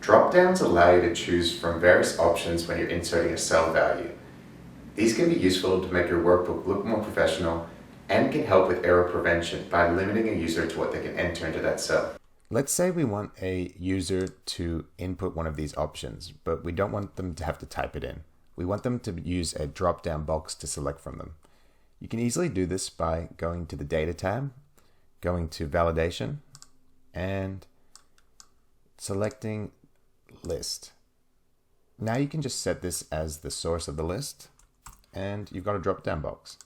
Drop-downs allow you to choose from various options when you're inserting a cell value. These can be useful to make your workbook look more professional and can help with error prevention by limiting a user to what they can enter into that cell. Let's say we want a user to input one of these options, but we don't want them to have to type it in. We want them to use a drop-down box to select from them. You can easily do this by going to the Data tab, going to Validation, and selecting List. Now you can just set this as the source of the list, and you've got a drop-down box.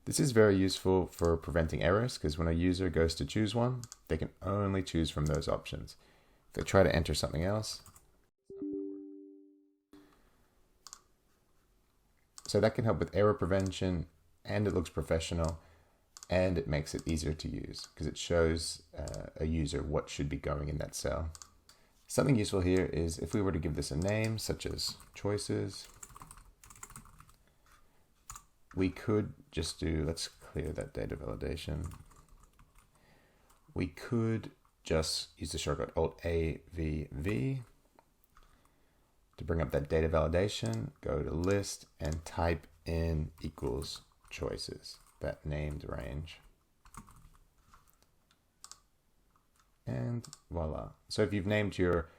This is very useful for preventing errors because when a user goes to choose one, they can only choose from those options. If they try to enter something else, so that can help with error prevention, and it looks professional, and it makes it easier to use because it shows a user what should be going in that cell. Something useful here is if we were to give this a name, such as choices, we could just do, let's clear that data validation. We could just use the shortcut Alt-A-V-V to bring up that data validation, go to list and type in equals choices, that named range. And voila. So if you've named your,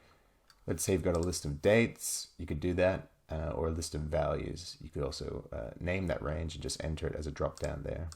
let's say you've got a list of dates, you could do that, or a list of values. You could also name that range and just enter it as a drop down there.